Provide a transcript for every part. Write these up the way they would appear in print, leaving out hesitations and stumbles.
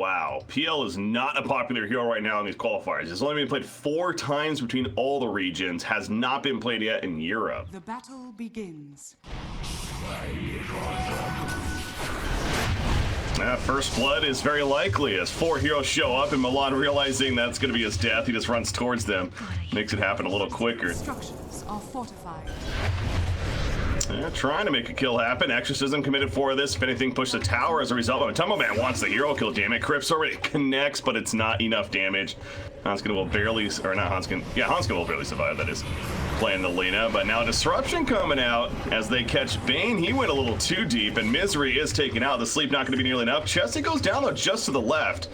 Wow, PL is not a popular hero right now in these qualifiers. It's only been played 4 times between all the regions, has not been played yet in Europe. The battle begins. First blood is very likely as 4 heroes show up, and Milan, realizing that's going to be his death, he just runs towards them. Makes it happen a little quicker. Structures are fortified. Trying to make a kill happen. Exorcism committed for this. If anything, push the tower as a result. Matumbaman wants the hero kill, damn it. Crypts already connects, but it's not enough damage. Hanskin will barely, or not Hanskin, yeah, Hanskin will barely survive, that is, playing the Lina. But now Disruption coming out as they catch Bane. He went a little too deep, and Misery is taken out. The sleep not going to be nearly enough. Chessie goes down, though, just to the left.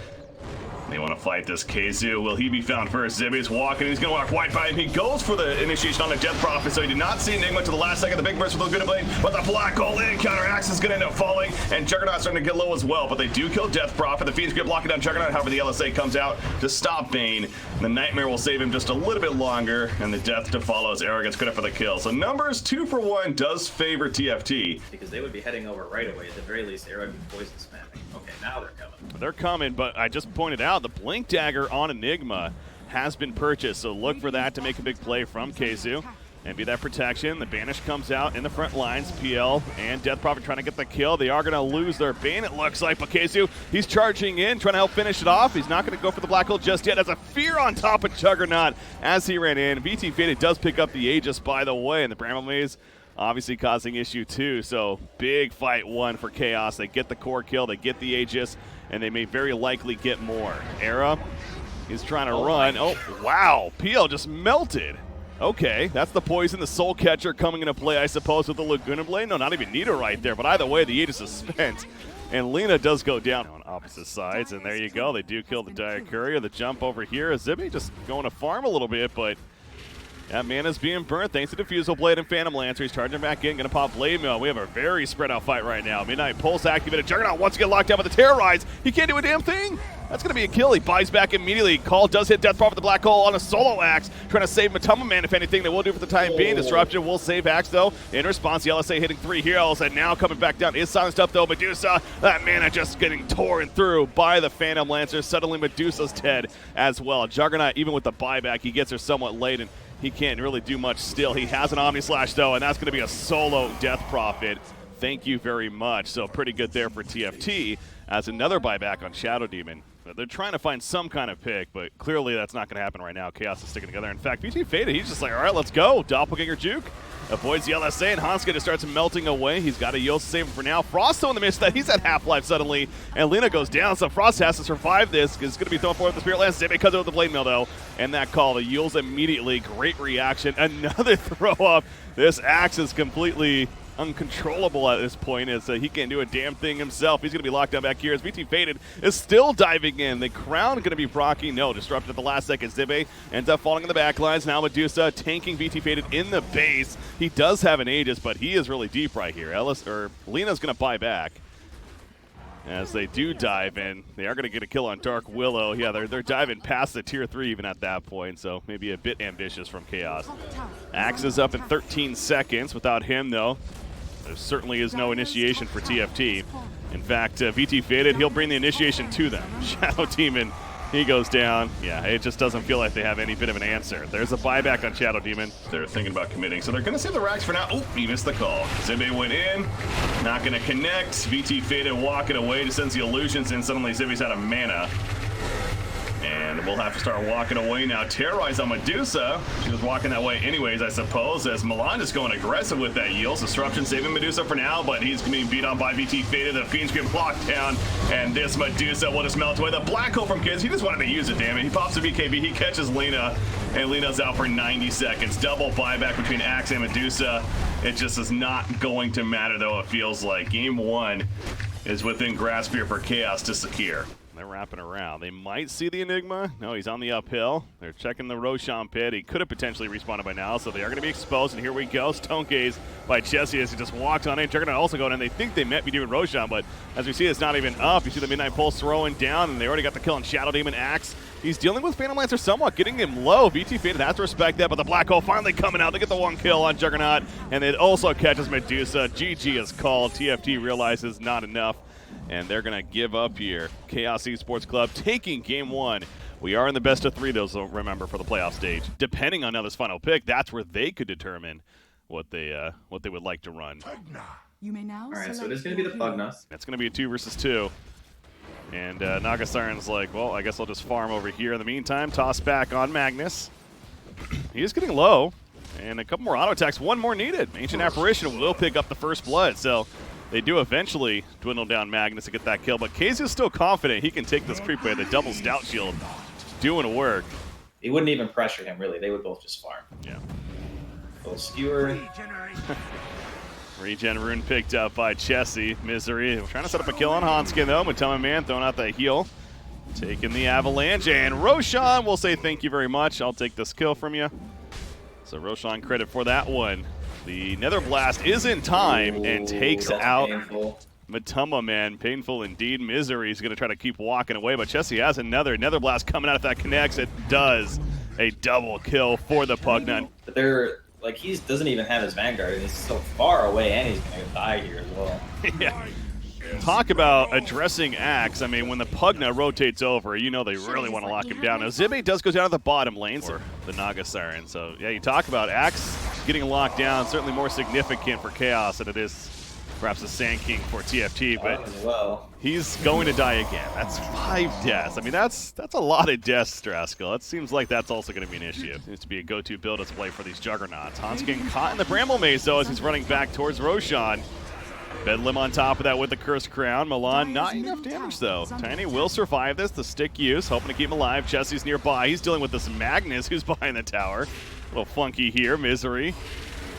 They want to fight this Keizu. Will he be found first? Zibby's walking. He's going to walk right by him. He goes for the initiation on the Death Prophet, so he did not see Enigma to the last second. The big burst with a good blade, but the black hole in counteracts is going to end up falling, and Juggernaut's starting to get low as well, but they do kill Death Prophet. The Fiend's grip blocking down Juggernaut. However, the LSA comes out to stop Bane. The Nightmare will save him just a little bit longer, and the Death to follow as Arrogance credit for the kill. So numbers 2 for 1 does favor TFT. Because they would be heading over right away. At the very least, Arrogant poison spamming. Okay, now they're coming. They're coming, but I just pointed out the Blink Dagger on Enigma has been purchased, so look for that to make a big play from Keizu and be that protection. The Banish comes out in the front lines. PL and Death Prophet trying to get the kill. They are going to lose their Bane, it looks like, but Keizu, he's charging in, trying to help finish it off. He's not going to go for the Black Hole just yet. As a Fear on top of Juggernaut as he ran in. VT Faded does pick up the Aegis, by the way, and the Bramble Maze obviously causing issue too, so big fight one for Chaos. They get the core kill, they get the Aegis, and they may very likely get more. Era is trying to run. Oh, wow. PL just melted. Okay, that's the poison, the Soul Catcher coming into play, I suppose, with the Laguna Blade. No, not even Nita right there, but either way, the Aegis is spent. And Lina does go down on opposite sides, and there you go. They do kill the Dire Courier. The jump over here. Zibby just going to farm a little bit, but that mana's being burnt thanks to Diffusal Blade and Phantom Lancer. He's charging back in, gonna pop Blade Mail. We have a very spread out fight right now. Midnight Pulse activated. Juggernaut wants to get locked down with the Terrorize. He can't do a damn thing. That's gonna be a kill. He buys back immediately. Call does hit Death Prophet with the Black Hole on a solo axe. Trying to save Matumbaman, if anything. They will do for the time being. Disruption will save Axe though. In response, the LSA hitting 3 heroes, and now coming back down is silenced up though. Medusa, that mana just getting torn through by the Phantom Lancer. Suddenly Medusa's dead as well. Juggernaut, even with the buyback, he gets her somewhat late, and he can't really do much still. He has an Omni Slash though, and that's going to be a solo Death Prophet. Thank you very much. So pretty good there for TFT as another buyback on Shadow Demon. They're trying to find some kind of pick, but clearly that's not going to happen right now. Chaos is sticking together. In fact, VT Faded, he's just like, all right, let's go. Doppelganger Juke avoids the LSA, and Hanska just starts melting away. He's got a Yos save him for now. Frost in the midst that he's at half-life suddenly, and Lina goes down, so Frost has to survive this. It's going to be thrown forward with the Spirit Lance because of the Blade Mail, though. And that call, the Yules immediately, great reaction. Another throw-up. This Axe is completely uncontrollable at this point as he can't do a damn thing himself. He's going to be locked down back here as VT Faded is still diving in. The crown going to be proccing. No, disrupted at the last second. Zibbe ends up falling in the back lines. Now Medusa tanking VT Faded in the base. He does have an Aegis, but he is really deep right here. Lina's going to buy back. As they do dive in, they are going to get a kill on Dark Willow. Yeah, they're diving past the tier 3 even at that point, so maybe a bit ambitious from Chaos. Axe is up in 13 seconds. Without him, though, there certainly is no initiation for TFT. In fact, VT Faded, he'll bring the initiation to them. Shadow Demon, he goes down. Yeah, it just doesn't feel like they have any bit of an answer. There's a buyback on Shadow Demon. They're thinking about committing, so they're going to save the racks for now. Oh, he missed the call. Zibbe went in, not going to connect. VT Faded walking away to send the illusions in. Suddenly Zibbe's out of mana. And we'll have to start walking away now. Terrorize on Medusa. She was walking that way anyways, I suppose, as Milan is going aggressive with that yield. Disruption saving Medusa for now, but he's being beat on by VT Faded. The Fiend's Grip blocked down, and this Medusa will just melt away. The Black Hole from Kids, he just wanted to use it, damn it. He pops a BKB, he catches Lina, and Lina's out for 90 seconds. Double buyback between Axe and Medusa. It just is not going to matter, though, it feels like. Game 1 is within grasp here for Chaos to secure. They're wrapping around. They might see the Enigma. No, he's on the uphill. They're checking the Roshan pit. He could have potentially respawned by now, so they are going to be exposed. And here we go. Stone Gaze by Chessie as he just walked on in. Juggernaut also going in. They think they might be doing Roshan, but as we see, it's not even up. You see the Midnight Pulse throwing down, and they already got the kill on Shadow Demon Axe. He's dealing with Phantom Lancer somewhat, getting him low. VT Faded has to respect that, but the Black Hole finally coming out. They get the 1 kill on Juggernaut, and it also catches Medusa. GG is called. TFT realizes not enough. and they're going to give up here. Chaos Esports Club taking game 1. We are in the best of 3, though, so remember, for the playoff stage. Depending on this final pick, that's where they could determine what they would like to run. You may now. All right, so it is going to be the Pugna. It's going to be a 2 versus 2. And Nagasiren's like, well, I guess I'll just farm over here in the meantime. Toss back on Magnus. He is getting low. And a couple more auto attacks. One more needed. Ancient Apparition will pick up the first blood. So they do eventually dwindle down Magnus to get that kill. But KZ's still confident he can take this creep away. The double stout shield doing work. He wouldn't even pressure him, really. They would both just farm. Yeah. Little skewer. Regen rune picked up by Chessie. Misery trying to set up a kill on Hanskin, though. Matumbaman throwing out that heal. Taking the avalanche. And Roshan will say thank you very much. I'll take this kill from you. So Roshan credit for that one. The Nether Blast is in time and takes out Matumbaman. Painful indeed. Misery is going to try to keep walking away, but Chessie has another Nether Blast coming out if that connects. It does. A double kill for the Pugna. But they're like, he doesn't even have his Vanguard, and he's so far away, and he's going to die here as well. Yeah. Talk about addressing Axe. I mean, when the Pugna rotates over, you know they really want to lock him down. Now, Zibe does go down to the bottom lane for the Naga Siren. So, yeah, you talk about Axe getting locked down, certainly more significant for Chaos than it is perhaps the Sand King for TFT, but he's going to die again. That's 5 deaths. I mean, that's a lot of deaths, Straskell. It seems like that's also going to be an issue. It needs to be a go-to build to play for these Juggernauts. Hans getting caught in the Bramble Maze, though, as he's running back towards Roshan. Bedlam on top of that with the Cursed Crown. Milan, not enough damage, though. Tiny will survive this. The stick use, hoping to keep him alive. Chessie's nearby. He's dealing with this Magnus, who's behind the tower. A little funky here. Misery.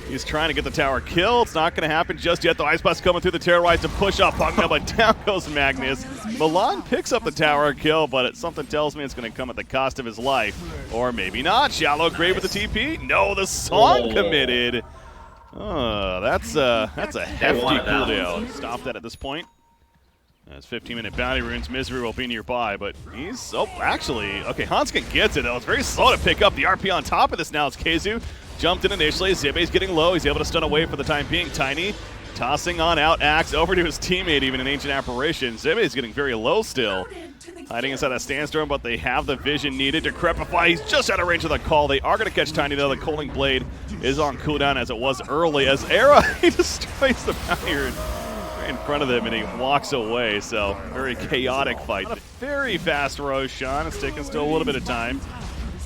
He's trying to get the tower killed. It's not going to happen just yet. The Ice Blast coming through the Terrorize to push off Pugna, but down goes Magnus. Milan picks up the tower kill, but something tells me it's going to come at the cost of his life. Or maybe not. Shallow Grave with the TP. No, the song committed. Oh, that's a hefty cooldown. Stop that at this point. As 15-minute bounty runes, Misery will be nearby, but he's, actually, okay, Hanskin gets it, though. It's very slow to pick up the RP on top of this now. It's KZU. Jumped in initially. Zibe's getting low. He's able to stun away for the time being. Tiny tossing on out. Axe over to his teammate, even an Ancient Apparition. Zibe's getting very low still. Hiding inside that Sandstorm, but they have the vision needed to Decrepify. He's just out of range of the call. They are going to catch Tiny, though. The Coaling Blade is on cooldown as it was early. As Era, he destroys the Bounty right in front of them, and he walks away. So, very chaotic fight. A very fast Roshan. It's taking still a little bit of time.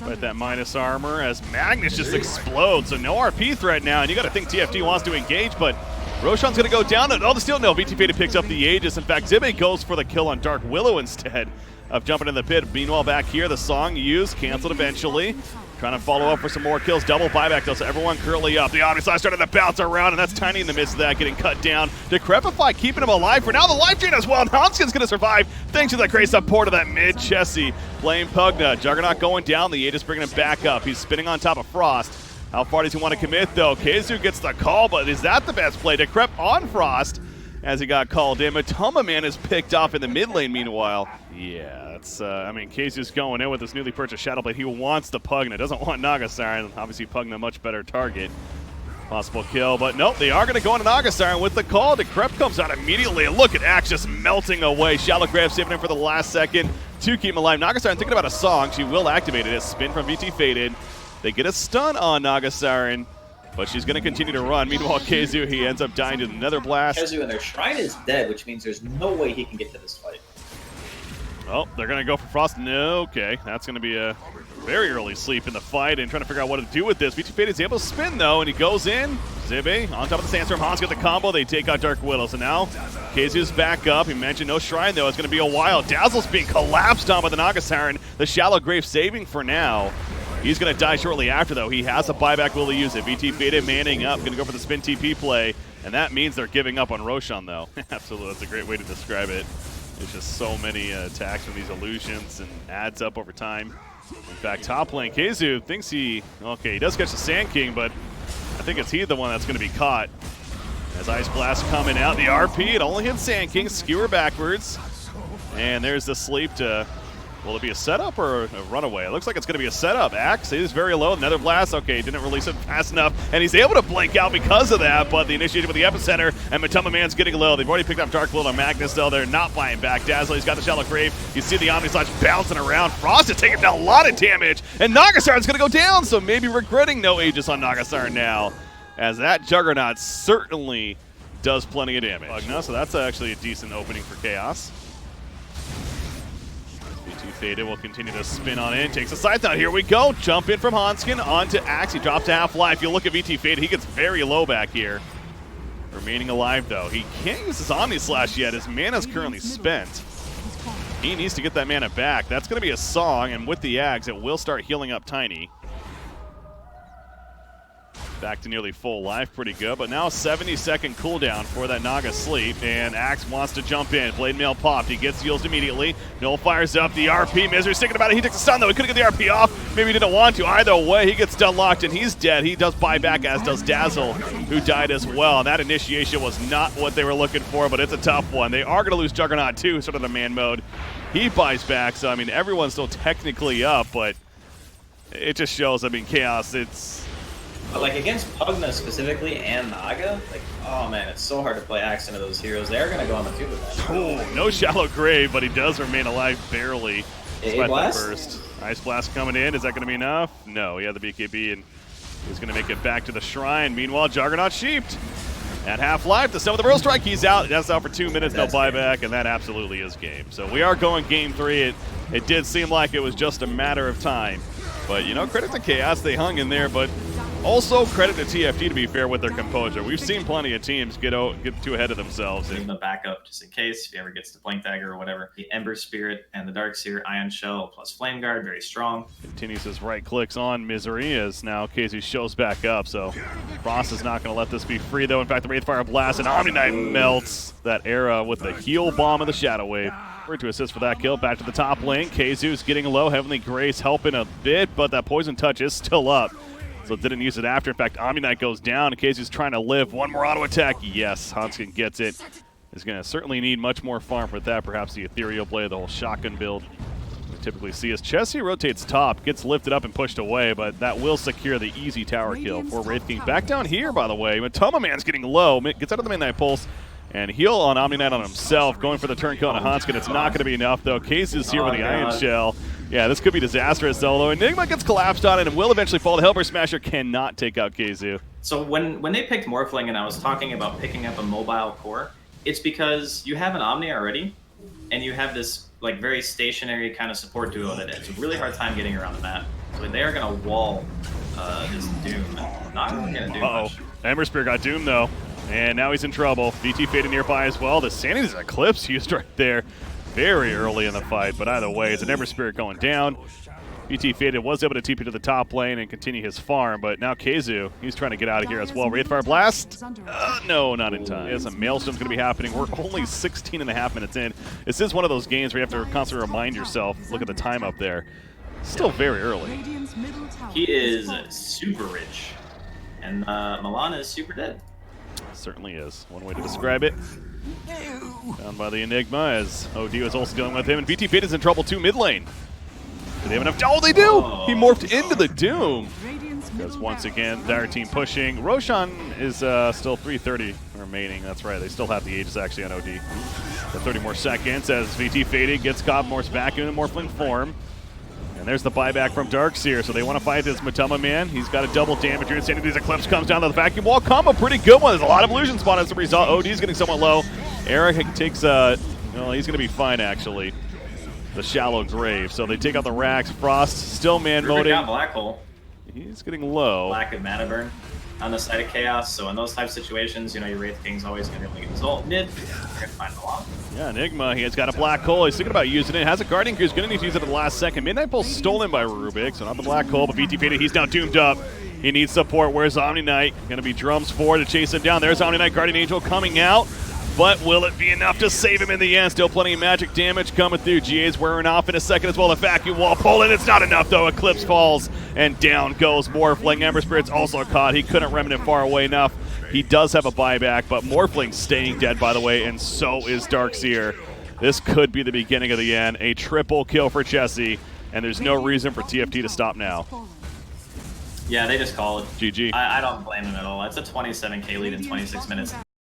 With that minus armor as Magnus just explodes. So no RP threat now, and you got to think TFT wants to engage, but Roshan's going to go down. Oh, the steal. No, VT Faded picks up the Aegis. In fact, Zibe goes for the kill on Dark Willow instead of jumping in the pit. Meanwhile, back here, the song used, canceled eventually. Trying to follow up for some more kills. Double buyback, though, so everyone currently up. The Omnislash starting to bounce around, and that's Tiny in the midst of that, getting cut down. Decrepify keeping him alive for now. The life drain as well, and Hanskin's going to survive thanks to the great support of that mid Chessie. Playing Pugna. Juggernaut going down. The Aegis bringing him back up. He's spinning on top of Frost. How far does he want to commit, though? KZU gets the call, but is that the best play? Decrep on Frost as he got called in. Matumbaman is picked off in the mid lane, meanwhile. Yeah, that's, I mean, KZU's going in with this newly purchased Shadowblade. He wants the Pugna, doesn't want Naga Siren. Obviously, Pugna, much better target. Possible kill, but nope, they are going to go into Naga Siren with the call. Decrep comes out immediately, and look at Axe just melting away. Shallow Grab saving him for the last second to keep him alive. Naga Siren thinking about a song. She will activate it. A spin from VT Faded. They get a stun on Naga Siren, but she's going to continue to run. Meanwhile, KZU, he ends up dying to the Nether Blast. KZU and their Shrine is dead, which means there's no way he can get to this fight. Oh, they're going to go for Frost. No, okay. That's going to be a very early sleep in the fight and trying to figure out what to do with this. VT Fade is able to spin, though, and he goes in. Zibe on top of the Sandstorm. Hans got the combo. They take out Dark Widow. So now KZU's back up. He mentioned no Shrine, though. It's going to be a while. Dazzle's being collapsed on by the Naga Siren. The Shallow Grave saving for now. He's going to die shortly after, though. He has a buyback. Will he use it? VT Faded manning up. Going to go for the spin TP play. And that means they're giving up on Roshan, though. Absolutely. That's a great way to describe it. There's just so many attacks from these illusions and adds up over time. In fact, top lane, KZU thinks he does catch the Sand King, but I think it's he the one that's going to be caught. As Ice Blast coming out, the RP, it only hits Sand King, skewer backwards. And there's the sleep to Will it be a setup or a runaway? It looks like it's going to be a setup. Axe is very low. Nether Blast, okay, didn't release it fast enough, and he's able to blink out because of that, but the initiative with the epicenter, and Matumbaman's getting low. They've already picked up Dark Blood on Magnus, though. They're not buying back. Dazzle, he's got the Shallow Grave. You see the Omni Slash bouncing around. Frost is taking down a lot of damage, and Nagasarn's going to go down, so maybe regretting no Aegis on Nagasarn now, as that Juggernaut certainly does plenty of damage. So that's actually a decent opening for Chaos. Faded will continue to spin on in, takes a side down. Here we go. Jump in from Hanskin onto Axe. He drops to half-life. You look at VT Faded, he gets very low back here. Remaining alive, though. He can't use his Omni Slash yet. His mana's currently spent. He needs to get that mana back. That's going to be a song, and with the Axe, it will start healing up Tiny. Back to nearly full life, pretty good, but now 70-second cooldown for that Naga sleep, and Axe wants to jump in. Blade Mail popped, he gets heals immediately. Null fires up, the RP, Misery's thinking about it, he takes a stun though, he couldn't get the RP off, maybe he didn't want to. Either way, he gets stun locked and he's dead. He does buy back, as does Dazzle, who died as well. And that initiation was not what they were looking for, but it's a tough one. They are gonna lose Juggernaut too, sort of the man mode. He buys back, so I mean, everyone's still technically up, but it just shows, I mean, Chaos, But like against Pugna specifically and Naga, like, oh man, it's so hard to play Axe into those heroes. They're gonna go on the tube with that. Oh, no Shallow Grave, but he does remain alive barely. A blast? First. Ice Blast coming in, is that gonna be enough? No, he had the BKB and he's gonna make it back to the shrine. Meanwhile, Juggernaut sheeped. At half-life, the Stone with the World Strike, he's out. That's out for 2 minutes, no buyback, and that absolutely is game. So we are going game 3. It did seem like it was just a matter of time. But, you know, credit to Chaos, they hung in there, but also credit to TFT, to be fair, with their composure. We've seen plenty of teams get too ahead of themselves. Leave the backup just in case if he ever gets to Blink Dagger or whatever. The Ember Spirit and the Dark Seer Ion Shell plus Flame Guard, very strong. Continues his right clicks on Misery as now KZ shows back up, so Frost is not going to let this be free, though. In fact, the Wraithfire Blast and Omni Knight melts that era with the heal bomb of the Shadow Wave. We're to assist for that kill. Back to the top lane. Kzu's getting low. Heavenly Grace helping a bit, but that Poison Touch is still up. So didn't use it after. In fact, Omni Knight goes down. Kzu's trying to live. One more auto attack. Yes, Hanskin gets it. Is going to certainly need much more farm with that. Perhaps the Ethereal Blade, the whole shotgun build we typically see as Chessie rotates top, gets lifted up and pushed away, but that will secure the easy tower kill for Wraith King. Back down here, by the way. Matumbaman's getting low. Gets out of the Midnight Pulse. And heal on Omni Knight on himself, going for the turn kill on Hanskin. It's not going to be enough, though. Case is here with the Iron Shell. Yeah, this could be disastrous, though. Enigma gets collapsed on it and will eventually fall. The Hellbreath Smasher cannot take out Kzu. So when they picked Morphling and I was talking about picking up a mobile core, it's because you have an Omni already, and you have this like very stationary kind of support duo that has a really hard time getting around the map. So they are going to wall this Doom. Not really going to do much. Ember Spear got Doom, though. And now he's in trouble. VT Faded nearby as well. The Sanity's Eclipse used right there very early in the fight. But either way, it's an Ember Spirit going down. VT Faded was able to TP to the top lane and continue his farm. But now Kzu, he's trying to get out of here as well. Wraithfire Blast? No, not in time. Yes, a Maelstrom's going to be happening. We're only 16 and a half minutes in. This is one of those games where you have to constantly remind yourself. Look at the time up there. Still very early. He is super rich. And Milan is super dead. Certainly is. One way to describe it. Down by the Enigma as OD is also dealing with him. And VT Fate is in trouble too mid lane. Do they have enough? Oh, they do! Oh. He morphed into the Doom. Because once again, their team pushing. Roshan is still 330 remaining. That's right. They still have the Aegis actually on OD. For 30 more seconds as VT Faded gets Cosmorphs back in Morphling form. And there's the buyback from Darkseer, so they want to fight this Matumbaman. He's got a double damage. Insanity's Eclipse comes down to the vacuum wall. Combo, pretty good one. There's a lot of illusion spawn as a result. OD's getting somewhat low. Eric takes, well, he's going to be fine, actually. The Shallow Grave. So they take out the racks. Frost still man-moding. Black Hole. He's getting low. Lack of mana burn on the side of Chaos, so in those type of situations, you know, your Wraith King's always going to get his ult mid. You're going to find a lot. Yeah, Enigma, he has got a Black Hole. He's thinking about using it. Has a Guardian Gear. He's going to need to use it at the last second. Midnight Pulse stolen by Rubik, so not the Black Hole, but VT Faded, he's now doomed up. He needs support. Where's Omni Knight? Going to be drums forward to chase him down. There's Omni Knight, Guardian Angel coming out. But will it be enough to save him in the end? Still plenty of magic damage coming through. GA's wearing off in a second as well. The vacuum wall pulling. It's not enough, though. Eclipse falls, and down goes Morphling. Ember Spirit's also caught. He couldn't remnant far away enough. He does have a buyback, but Morphling staying dead, by the way, and so is Darkseer. This could be the beginning of the end. A triple kill for Chessie, and there's no reason for TFT to stop now. Yeah, they just call it. GG. I don't blame them at all. It's a 27k lead in 26 minutes.